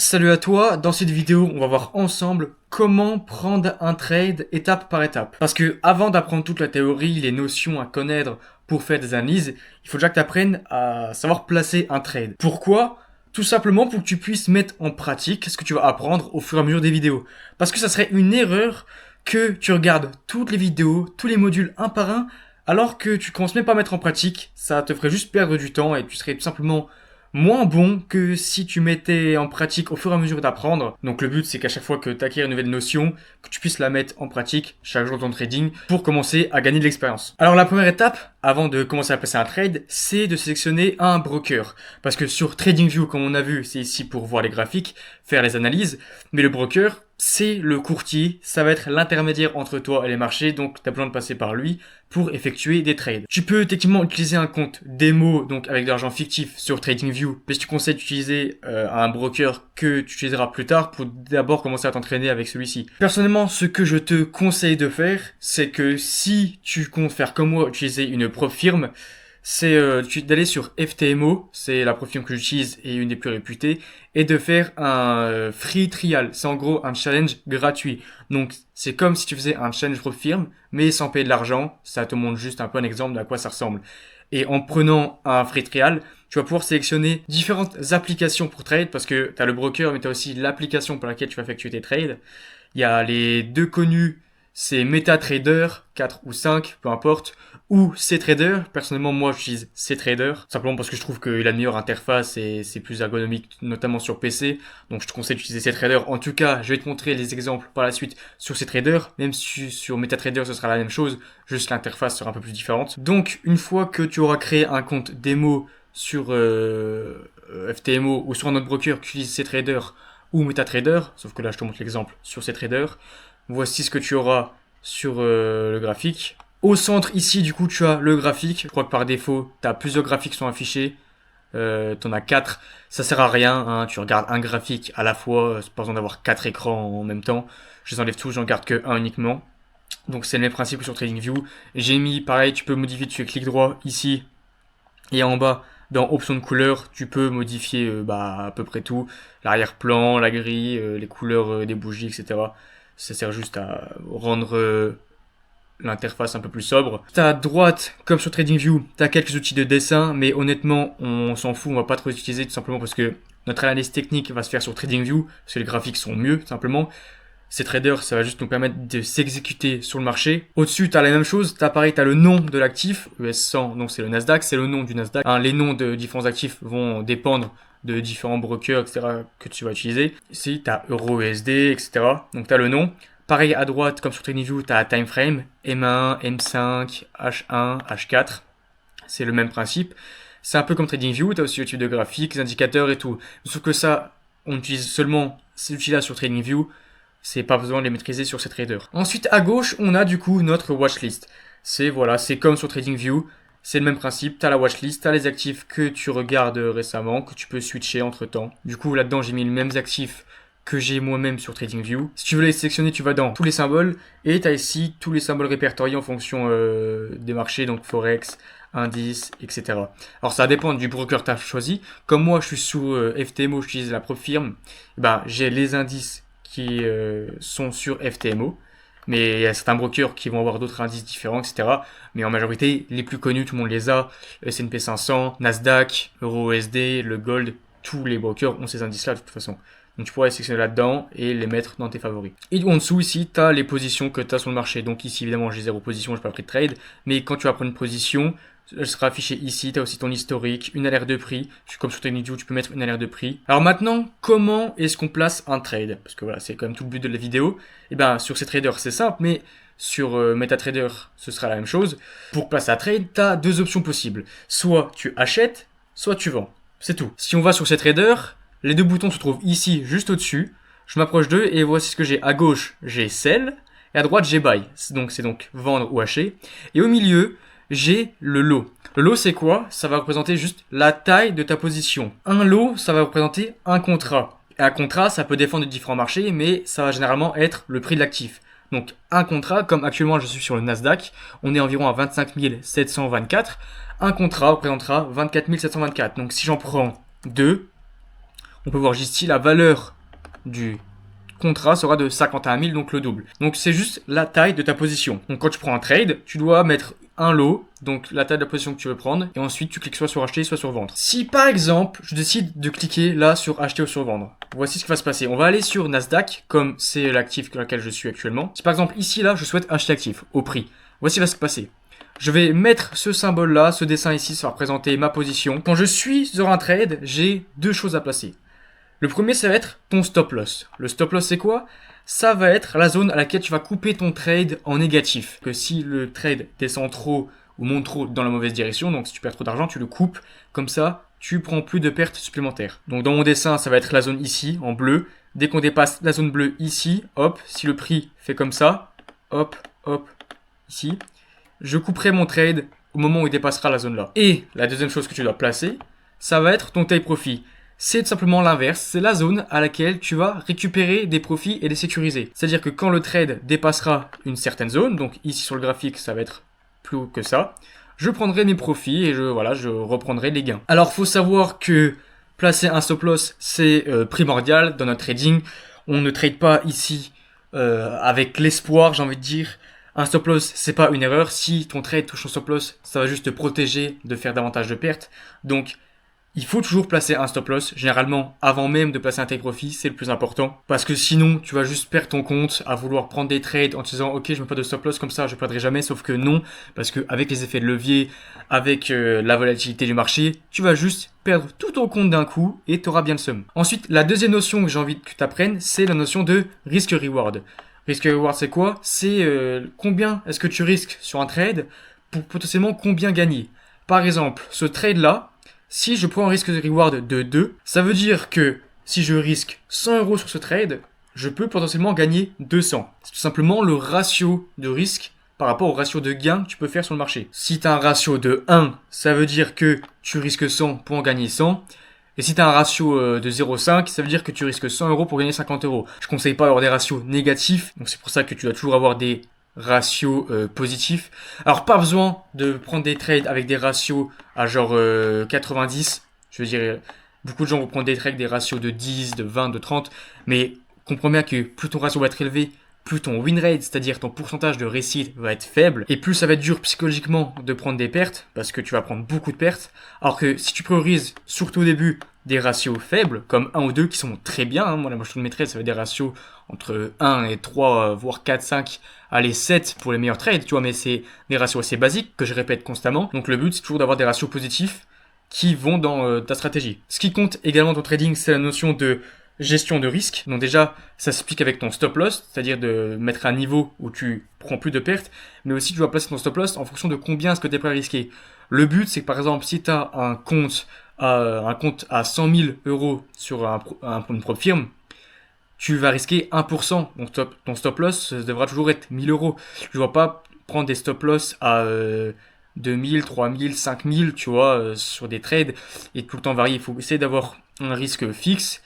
Salut à toi, dans cette vidéo on va voir ensemble comment prendre un trade étape par étape. Parce que avant d'apprendre toute la théorie, les notions à connaître pour faire des analyses, il faut déjà que tu apprennes à savoir placer un trade. Pourquoi? Tout simplement pour que tu puisses mettre en pratique ce que tu vas apprendre au fur et à mesure des vidéos. Parce que ça serait une erreur que tu regardes toutes les vidéos, tous les modules un par un, alors que tu commences même pas à mettre en pratique, ça te ferait juste perdre du temps et tu serais tout simplement moins bon que si tu mettais en pratique au fur et à mesure d'apprendre. Donc le but c'est qu'à chaque fois que tu acquiers une nouvelle notion, que tu puisses la mettre en pratique chaque jour de ton trading pour commencer à gagner de l'expérience. Alors la première étape, avant de commencer à passer un trade, c'est de sélectionner un broker. Parce que sur TradingView, comme on a vu, c'est ici pour voir les graphiques, faire les analyses, mais le broker, c'est le courtier, ça va être l'intermédiaire entre toi et les marchés, donc tu as besoin de passer par lui pour effectuer des trades. Tu peux techniquement utiliser un compte démo, donc avec de l'argent fictif sur TradingView, mais je te conseille d'utiliser un broker que tu utiliseras plus tard pour d'abord commencer à t'entraîner avec celui-ci. Personnellement, ce que je te conseille de faire, c'est que si tu comptes faire comme moi, utiliser une prop firme, c'est d'aller sur FTMO, c'est la prop firme que j'utilise et une des plus réputées, et de faire un free trial. C'est en gros un challenge gratuit. Donc c'est comme si tu faisais un challenge prop firme, mais sans payer de l'argent. Ça te montre juste un peu un exemple de à quoi ça ressemble. Et en prenant un free trial, tu vas pouvoir sélectionner différentes applications pour trade, parce que tu as le broker, mais tu as aussi l'application pour laquelle tu vas effectuer tes trades. Il y a les deux connus, c'est MetaTrader 4 ou 5, peu importe, ou CTrader. Personnellement, moi, j'utilise CTrader, simplement parce que je trouve qu'il a une meilleure interface et c'est plus ergonomique, notamment sur PC. Donc, je te conseille d'utiliser CTrader. En tout cas, je vais te montrer les exemples par la suite sur CTrader. Même si sur MetaTrader, ce sera la même chose, juste l'interface sera un peu plus différente. Donc, une fois que tu auras créé un compte démo sur FTMO ou sur un autre broker qui utilise CTrader ou MetaTrader, sauf que là, je te montre l'exemple sur CTrader. Voici ce que tu auras sur le graphique. Au centre, ici, du coup, tu as le graphique. Je crois que par défaut, tu as plusieurs graphiques qui sont affichés. Tu en as 4. Ça sert à rien. Hein. Tu regardes un graphique à la fois. C'est pas besoin d'avoir 4 écrans en même temps. Je les enlève tous, j'en garde que un uniquement. Donc c'est le même principe que sur TradingView. J'ai mis, pareil, tu peux modifier, tu fais clic droit ici. Et en bas, dans options de couleurs, tu peux modifier à peu près tout. L'arrière-plan, la grille, les couleurs des bougies, etc. Ça sert juste à rendre l'interface un peu plus sobre. À droite, comme sur TradingView, tu as quelques outils de dessin, mais honnêtement, on s'en fout, on va pas trop les utiliser tout simplement parce que notre analyse technique va se faire sur TradingView, parce que les graphiques sont mieux, tout simplement. Ces traders, ça va juste nous permettre de s'exécuter sur le marché. Au-dessus, tu as la même chose. Tu as le nom de l'actif, ES100, donc c'est le Nasdaq, c'est le nom du Nasdaq. Hein, les noms de différents actifs vont dépendre de différents brokers, etc. que tu vas utiliser. Ici, tu as EURUSD, etc. Donc tu as le nom. Pareil à droite, comme sur TradingView, tu as time frame, M1, M5, H1, H4. C'est le même principe. C'est un peu comme TradingView, tu as aussi le type de graphique, les indicateurs et tout. Sauf que ça, on utilise seulement ces outils-là sur TradingView. C'est pas besoin de les maîtriser sur ces traders. Ensuite, à gauche, on a du coup notre watchlist. C'est comme sur TradingView. C'est le même principe. T'as la watchlist, t'as les actifs que tu regardes récemment, que tu peux switcher entre temps. Du coup, là-dedans, j'ai mis les mêmes actifs que j'ai moi-même sur TradingView. Si tu veux les sélectionner, tu vas dans tous les symboles et t'as ici tous les symboles répertoriés en fonction des marchés, donc Forex, indice, etc. Alors ça dépend du broker que tu as choisi. Comme moi, je suis sous FTMO, j'utilise la propre firme. J'ai les indices qui sont sur FTMO. Mais il y a certains brokers qui vont avoir d'autres indices différents, etc. Mais en majorité, les plus connus, tout le monde les a. S&P 500, Nasdaq, EURUSD, le Gold, tous les brokers ont ces indices-là de toute façon. Donc tu pourrais les sélectionner là-dedans et les mettre dans tes favoris. Et en dessous ici, tu as les positions que tu as sur le marché. Donc ici évidemment j'ai 0 position, j'ai pas pris de trade. Mais quand tu vas prendre une position, elle sera affichée ici, tu as aussi ton historique, une alerte de prix. Comme sur TradingView, tu peux mettre une alerte de prix. Alors maintenant, comment est-ce qu'on place un trade? Parce que voilà, c'est quand même tout le but de la vidéo. Et sur ces traders, c'est simple, mais sur MetaTrader, ce sera la même chose. Pour placer un trade, tu as 2 options possibles. Soit tu achètes, soit tu vends. C'est tout. Si on va sur ces traders, les 2 boutons se trouvent ici, juste au-dessus. Je m'approche d'eux et voici ce que j'ai. À gauche, j'ai sell et à droite, j'ai buy. C'est donc vendre ou acheter. Et au milieu, j'ai le lot. Le lot, c'est quoi? Ça va représenter juste la taille de ta position. Un lot, ça va représenter un contrat. Et un contrat, ça peut défendre de différents marchés, mais ça va généralement être le prix de l'actif. Donc un contrat, comme actuellement je suis sur le Nasdaq, on est environ à 25 724. Un contrat représentera 24 724. Donc si j'en prends 2, On peut voir ici la valeur du contrat sera de 51 000, donc le double. Donc c'est juste la taille de ta position. Donc quand tu prends un trade, tu dois mettre un lot, donc la taille de la position que tu veux prendre, et ensuite tu cliques soit sur acheter, soit sur vendre. Si par exemple, je décide de cliquer là sur acheter ou sur vendre, voici ce qui va se passer. On va aller sur Nasdaq, comme c'est l'actif dans lequel je suis actuellement. Si par exemple ici là, je souhaite acheter l'actif au prix, voici ce qui va se passer. Je vais mettre ce symbole là, ce dessin ici, ça va représenter ma position. Quand je suis sur un trade, j'ai deux choses à placer. Le premier, ça va être ton stop loss. Le stop loss, c'est quoi? Ça va être la zone à laquelle tu vas couper ton trade en négatif. Que si le trade descend trop ou monte trop dans la mauvaise direction, donc si tu perds trop d'argent, tu le coupes. Comme ça, tu prends plus de pertes supplémentaires. Donc dans mon dessin, ça va être la zone ici, en bleu. Dès qu'on dépasse la zone bleue ici, hop, si le prix fait comme ça, hop, hop, ici, je couperai mon trade au moment où il dépassera la zone là. Et la deuxième chose que tu dois placer, ça va être ton take profit. C'est tout simplement l'inverse, c'est la zone à laquelle tu vas récupérer des profits et les sécuriser. C'est-à-dire que quand le trade dépassera une certaine zone, donc ici sur le graphique ça va être plus haut que ça, je prendrai mes profits et je reprendrai les gains. Alors faut savoir que placer un stop loss c'est primordial dans notre trading. On ne trade pas ici avec l'espoir, j'ai envie de dire. Un stop loss, c'est pas une erreur. Si ton trade touche ton stop loss, ça va juste te protéger de faire davantage de pertes. Donc il faut toujours placer un stop loss, généralement avant même de placer un take profit, c'est le plus important. Parce que sinon, tu vas juste perdre ton compte à vouloir prendre des trades en te disant ok, je mets pas de stop loss comme ça, je perdrai jamais, sauf que non, parce que avec les effets de levier, avec la volatilité du marché, tu vas juste perdre tout ton compte d'un coup et tu auras bien le seum. Ensuite, la deuxième notion que j'ai envie que tu apprennes, c'est la notion de risk-reward. Risk-reward, c'est quoi? C'est combien est-ce que tu risques sur un trade pour potentiellement combien gagner. Par exemple, ce trade-là, si je prends un risque de reward de 2, ça veut dire que si je risque 100 € sur ce trade, je peux potentiellement gagner 200. C'est tout simplement le ratio de risque par rapport au ratio de gain que tu peux faire sur le marché. Si tu as un ratio de 1, ça veut dire que tu risques 100 pour en gagner 100. Et si tu as un ratio de 0,5, ça veut dire que tu risques 100 € pour gagner 50 €. Je ne conseille pas d'avoir des ratios négatifs, donc c'est pour ça que tu dois toujours avoir des ratios positifs. Alors pas besoin de prendre des trades avec des ratios à genre 90. Je veux dire, beaucoup de gens vont prendre des trades avec des ratios de 10, de 20, de 30. Mais comprends bien que plus ton ratio va être élevé, plus ton win rate, c'est-à-dire ton pourcentage de réussite va être faible. Et plus ça va être dur psychologiquement de prendre des pertes, parce que tu vas prendre beaucoup de pertes. Alors que si tu priorises, surtout au début, des ratios faibles, comme 1 ou 2 qui sont très bien. Hein. Moi, la moitié de mes trades, ça va être des ratios entre 1 et 3, voire 4, 5, allez 7 pour les meilleurs trades, tu vois, mais c'est des ratios assez basiques que je répète constamment. Donc le but, c'est toujours d'avoir des ratios positifs qui vont dans ta stratégie. Ce qui compte également dans ton trading, c'est la notion de gestion de risque. Donc déjà, ça s'applique avec ton stop loss, c'est-à-dire de mettre un niveau où tu prends plus de pertes, mais aussi tu dois placer ton stop loss en fonction de combien est-ce que tu es prêt à risquer. Le but, c'est que par exemple, si tu as un compte à 100 000 € sur une propre firme, tu vas risquer 1%. Donc ton stop loss devra toujours être 1000 €. Je ne vois pas prendre des stop loss à 2000, 3000, 5000, tu vois, sur des trades et tout le temps varier. Il faut essayer d'avoir un risque fixe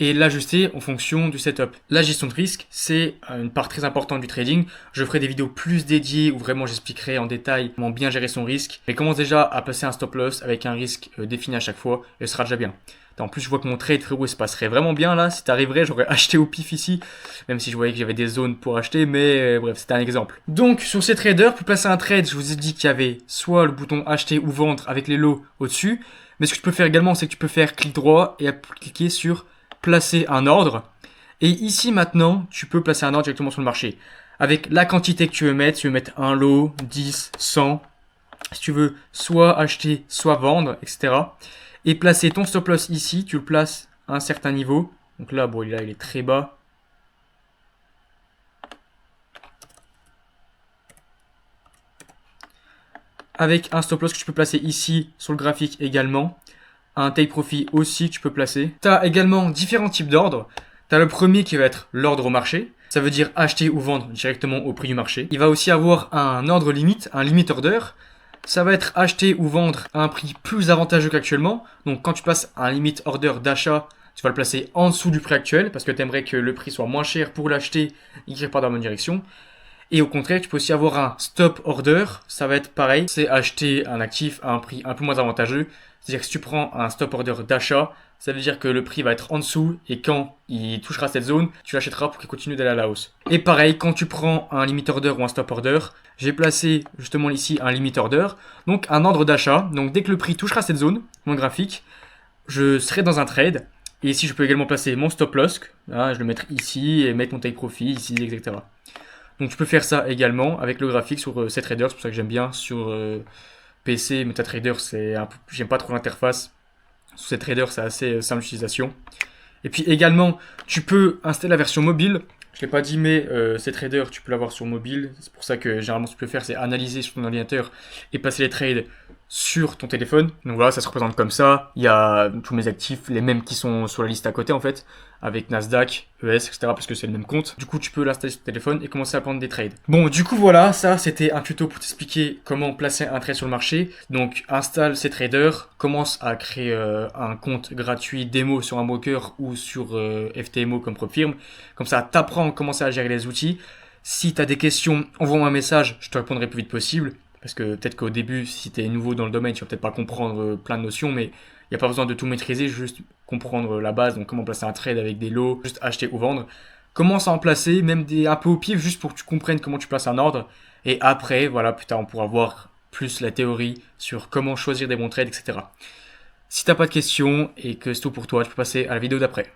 et l'ajuster en fonction du setup. La gestion de risque, c'est une part très importante du trading. Je ferai des vidéos plus dédiées où vraiment j'expliquerai en détail comment bien gérer son risque. Mais commence déjà à placer un stop loss avec un risque défini à chaque fois et ce sera déjà bien. En plus, je vois que mon trade, frérot, il se passerait vraiment bien là. Si t'arriverais, j'aurais acheté au pif ici. Même si je voyais que j'avais des zones pour acheter, mais bref, c'était un exemple. Donc, sur ces traders, pour placer un trade, je vous ai dit qu'il y avait soit le bouton acheter ou vendre avec les lots au-dessus. Mais ce que tu peux faire également, c'est que tu peux faire clic droit et cliquer sur placer un ordre. Et ici, maintenant, tu peux placer un ordre directement sur le marché. Avec la quantité que tu veux mettre un lot, 10, 100. Si tu veux soit acheter, soit vendre, etc. Et placer ton stop loss ici, tu le places à un certain niveau. Donc là, bon, il est très bas. Avec un stop loss que tu peux placer ici sur le graphique également. Un take profit aussi que tu peux placer. Tu as également différents types d'ordres. Tu as le premier qui va être l'ordre au marché. Ça veut dire acheter ou vendre directement au prix du marché. Il va aussi avoir un ordre limite, un limit order. Ça va être acheter ou vendre à un prix plus avantageux qu'actuellement. Donc quand tu passes un limit order d'achat, tu vas le placer en dessous du prix actuel parce que tu aimerais que le prix soit moins cher pour l'acheter et qu'il reparte dans la bonne direction. Et au contraire, tu peux aussi avoir un stop order. Ça va être pareil, c'est acheter un actif à un prix un peu moins avantageux. C'est-à-dire que si tu prends un stop order d'achat, Ça veut dire que le prix va être en dessous et quand il touchera cette zone, tu l'achèteras pour qu'il continue d'aller à la hausse. Et pareil, quand tu prends un limit order ou un stop order, j'ai placé justement ici un limit order, donc un ordre d'achat. Donc dès que le prix touchera cette zone, mon graphique, je serai dans un trade. Et ici, je peux également placer mon stop loss. Hein, je le mettrai ici et mettre mon take profit ici, etc. Donc tu peux faire ça également avec le graphique sur CTrader. C'est pour ça que j'aime bien sur PC. MetaTrader, j'aime pas trop l'interface. Sur CTrader, c'est assez simple d'utilisation. Et puis également, tu peux installer la version mobile. Je ne l'ai pas dit, mais CTrader, tu peux l'avoir sur mobile. C'est pour ça que généralement, ce que tu peux faire, c'est analyser sur ton ordinateur et passer les trades sur ton téléphone. Donc voilà, ça se représente comme ça. Il y a tous mes actifs, les mêmes qui sont sur la liste à côté en fait, avec Nasdaq, ES, etc. parce que c'est le même compte. Du coup, tu peux l'installer sur ton téléphone et commencer à prendre des trades. Bon, du coup, voilà, ça c'était un tuto pour t'expliquer comment placer un trade sur le marché. Donc, installe CTrader, commence à créer un compte gratuit démo sur un broker ou sur FTMO comme PropFirm. Comme ça, t'apprends comment à gérer les outils. Si tu as des questions, envoie-moi un message, je te répondrai le plus vite possible. Parce que peut-être qu'au début, si tu es nouveau dans le domaine, tu vas peut-être pas comprendre plein de notions, mais il n'y a pas besoin de tout maîtriser, juste comprendre la base, donc comment placer un trade avec des lots, juste acheter ou vendre. Commence à en placer, même un peu au pif, juste pour que tu comprennes comment tu places un ordre. Et après, voilà, plus tard, on pourra voir plus la théorie sur comment choisir des bons trades, etc. Si t'as pas de questions et que c'est tout pour toi, tu peux passer à la vidéo d'après.